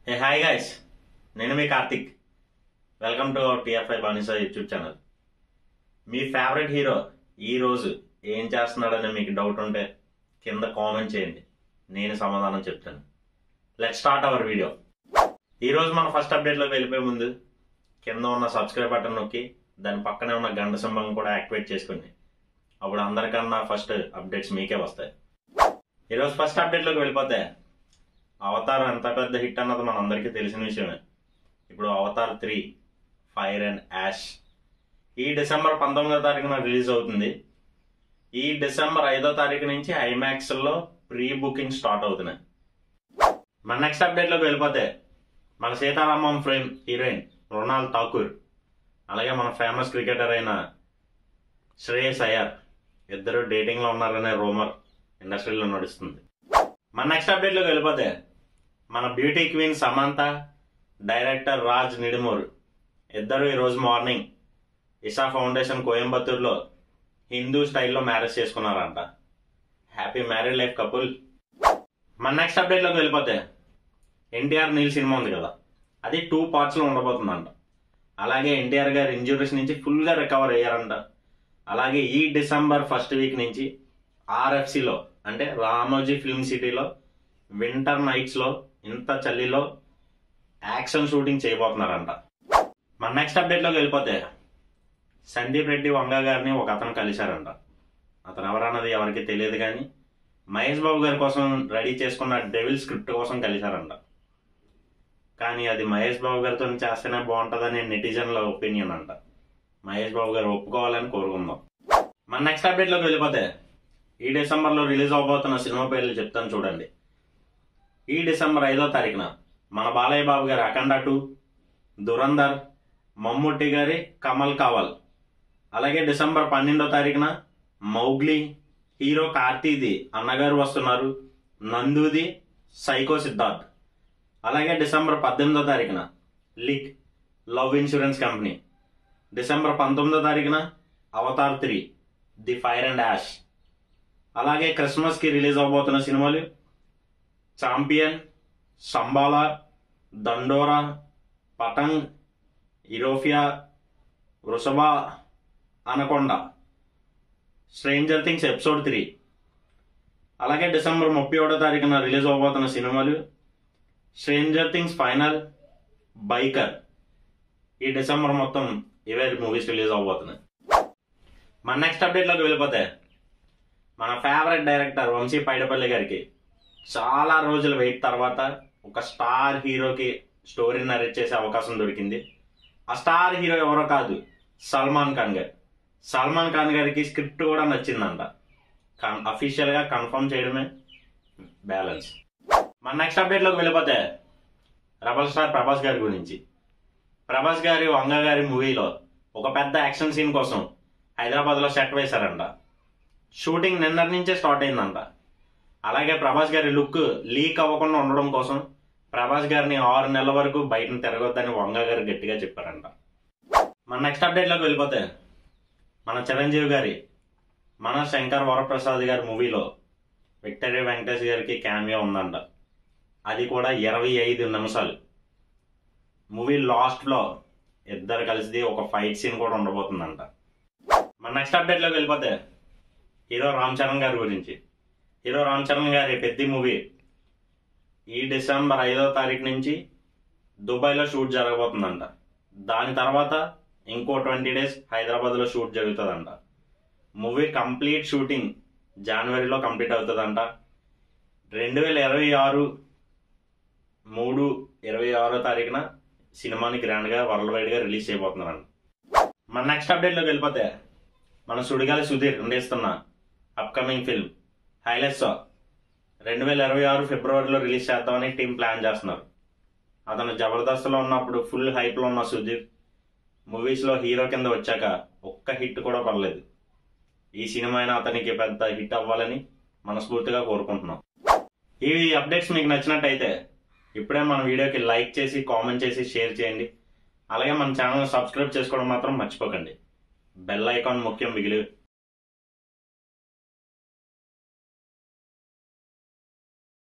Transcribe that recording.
హే hi guys, నేను మీ Karthik. Welcome to our TFI బానిసా యూట్యూబ్ ఛానల్. మీ ఫేవరెట్ హీరో ఈరోజు ఏం చేస్తున్నాడని మీకు డౌట్ ఉంటే కింద కామెంట్ చేయండి, నేను సమాధానం చెప్తాను. Let's start our video. ఈరోజు మన ఫస్ట్ అప్డేట్లోకి వెళ్ళిపోయే ముందు కింద ఉన్న సబ్స్క్రైబ్ బటన్ నొక్కి దాని పక్కనే ఉన్న గంట సింబల్ని కూడా యాక్టివేట్ చేసుకోండి. అప్పుడు అందరికన్నా ఫస్ట్ అప్డేట్స్ మీకే వస్తాయి. ఈరోజు ఫస్ట్ అప్డేట్లోకి వెళ్ళిపోతే అవతార్ ఎంత పెద్ద హిట్ అన్నది మనందరికీ తెలిసిన విషయమే. ఇప్పుడు అవతార్ 3 ఫైర్ అండ్ యాష్ ఈ డిసెంబర్ 19వ తారీఖున రిలీజ్ అవుతుంది. ఈ డిసెంబర్ 5వ తారీఖు నుంచి ఐమాక్స్లో ప్రీ బుకింగ్ స్టార్ట్ అవుతున్నాయి. మన నెక్స్ట్ అప్డేట్లోకి వెళ్ళిపోతే మన సీతారామం ఫ్రేమ్ హీరోయిన్ మృణాల్ ఠాకూర్, అలాగే మన ఫేమస్ క్రికెటర్ అయిన శ్రేయస్ అయ్యర్ ఇద్దరు డేటింగ్లో ఉన్నారనే రూమర్ ఇండస్ట్రీలో నడుస్తుంది. మన నెక్స్ట్ అప్డేట్లోకి వెళ్ళిపోతే మన beauty queen Samantha, director Raj Nidimoru ఇద్దరు ఈరోజు మార్నింగ్ ఇషా ఫౌండేషన్ కోయంబత్తూర్లో హిందూ స్టైల్లో మ్యారేజ్ చేసుకున్నారంట. Happy married life couple. మన నెక్స్ట్ అప్డేట్లోకి వెళ్ళిపోతే ఎన్టీఆర్ నీల్ సినిమా ఉంది కదా, అది 2 పార్ట్స్లో ఉండబోతుందంట. అలాగే ఎన్టీఆర్ గారు ఇంజురీస్ నుంచి ఫుల్గా రికవర్ అయ్యారంట. అలాగే ఈ డిసెంబర్ ఫస్ట్ వీక్ నుంచి ఆర్ఎఫ్సిలో అంటే రామోజీ ఫిల్మ్ సిటీలో వింటర్ నైట్స్లో ఇంత చలిలో యాక్షన్ షూటింగ్ చేయబోతున్నారంట. మన నెక్స్ట్ అప్డేట్లోకి వెళ్ళిపోతే సందీప్ రెడ్డి వంగ గారిని ఒక అతను కలిశారంట. అతను ఎవరన్నది ఎవరికి తెలియదు, కానీ మహేష్ బాబు గారి కోసం రెడీ చేసుకున్న డెవిల్ స్క్రిప్ట్ కోసం కలిశారంట. కానీ అది మహేష్ బాబు గారితో చేస్తేనే బాగుంటుందని నెటిజన్ల ఒపీనియన్ అంట. మహేష్ బాబు గారు ఒప్పుకోవాలని కోరుకుందాం. మన నెక్స్ట్ అప్డేట్లోకి వెళ్ళిపోతే ఈ డిసెంబర్లో రిలీజ్ అవబోతున్న సినిమా పేర్లు చెప్తాను చూడండి. ఈ డిసెంబర్ 5వ తారీఖున మన బాలయ్య బాబు గారి అఖండ 2, దురంధర్, మమ్ముట్టి గారి కమల్ కావల్. అలాగే డిసెంబర్ 12వ తారీఖున మౌగ్లీ, హీరో కార్తీది అన్నగారు వస్తున్నారు, నందుది సైకో సిద్ధార్థ్. అలాగే డిసెంబర్ 18వ తారీఖున LIK love insurance company. December 19వ తారీఖున Avatar 3 the fire and ash. అలాగే క్రిస్మస్కి రిలీజ్ అవబోతున్న సినిమాలు చాంపియన్, సంబాలా, దండోరా, పతంగ్, ఇరోఫియా, వృషభ, అనకొండ, స్ట్రేంజర్ థింగ్స్ ఎపిసోడ్ 3. అలాగే డిసెంబర్ 31వ తారీఖున రిలీజ్ అవబోతున్న సినిమాలు స్ట్రేంజర్ థింగ్స్ ఫైనల్, బైకర్. ఈ డిసెంబర్ మొత్తం ఇవే మూవీస్ రిలీజ్ అవబోతున్నాయి. మన నెక్స్ట్ అప్డేట్లోకి వెళ్ళిపోతే మన ఫేవరెట్ డైరెక్టర్ వంశీ పైడిపల్లి గారికి చాలా రోజుల వెయిట్ తర్వాత ఒక స్టార్ హీరోకి స్టోరీ నరేట్ చేసే అవకాశం దొరికింది. ఆ స్టార్ హీరో ఎవరో కాదు, సల్మాన్ ఖాన్ గారు. సల్మాన్ ఖాన్ గారికి స్క్రిప్ట్ కూడా నచ్చిందంట. అఫీషియల్గా కన్ఫర్మ్ చేయడమే బ్యాలెన్స్. మన నెక్స్ట్ అప్డేట్లోకి వెళ్ళిపోతే రెబల్ స్టార్ ప్రభాస్ గారి గురించి. ప్రభాస్ గారి వంగ గారి మూవీలో ఒక పెద్ద యాక్షన్ సీన్ కోసం హైదరాబాద్లో సెట్ వేశారంట. షూటింగ్ నిన్నటి నుంచే స్టార్ట్ అయిందంట. అలాగే ప్రభాస్ గారి లుక్ లీక్ అవ్వకుండా ఉండడం కోసం ప్రభాస్ గారిని 6 నెలల వరకు బయటను తిరగొద్దని వంగ గారు గట్టిగా చెప్పారంట. మన నెక్స్ట్ అప్డేట్లోకి వెళ్ళిపోతే మన చిరంజీవి గారి మన శంకర్ వరప్రసాద్ గారి మూవీలో విక్టరీ వెంకటేష్ గారికి క్యామియో ఉందంట. అది కూడా 25 నిమిషాలు. మూవీ లాస్ట్లో ఇద్దరు కలిసి ఒక ఫైట్ సీన్ కూడా ఉండబోతుందంట. మన నెక్స్ట్ అప్డేట్లోకి వెళ్ళిపోతే హీరో రామ్ చరణ్ గారి గురించి. హీరో రామ్ చరణ్ గారి పెద్ద మూవీ ఈ డిసెంబర్ 5వ తారీఖు నుంచి దుబాయ్లో షూట్ జరగబోతుందంట. దాని తర్వాత ఇంకో 20 డేస్ హైదరాబాద్లో షూట్ జరుగుతుందంట. మూవీ కంప్లీట్ షూటింగ్ జనవరిలో కంప్లీట్ అవుతుందంట. 2026 3/26వ తారీఖున సినిమాని గ్రాండ్గా వరల్డ్ వైడ్గా రిలీజ్ చేయబోతున్నారంట. మన నెక్స్ట్ అప్డేట్లోకి వెళ్ళిపోతే మన Sudigali Sudheer ఉండేస్తున్న upcoming film highlights 2026 ఫిబ్రవరిలో రిలీజ్ చేద్దామని టీం ప్లాన్ చేస్తున్నారు. అతను జబర్దస్త్లో ఉన్నప్పుడు ఫుల్ హైప్లో ఉన్న సుధీర్ మూవీస్లో హీరో కింద వచ్చాక ఒక్క హిట్ కూడా పడలేదు. ఈ సినిమా అయినా అతనికి పెద్ద హిట్ అవ్వాలని మనస్ఫూర్తిగా కోరుకుంటున్నాం. ఈ అప్డేట్స్ మీకు నచ్చినట్టయితే ఇప్పుడే మన వీడియోకి లైక్ చేసి, కామెంట్ చేసి, షేర్ చేయండి. అలాగే మన ఛానల్ సబ్స్క్రైబ్ చేసుకోవడం మాత్రం మర్చిపోకండి. బెల్ ఐకాన్ ముఖ్యం మిగిలి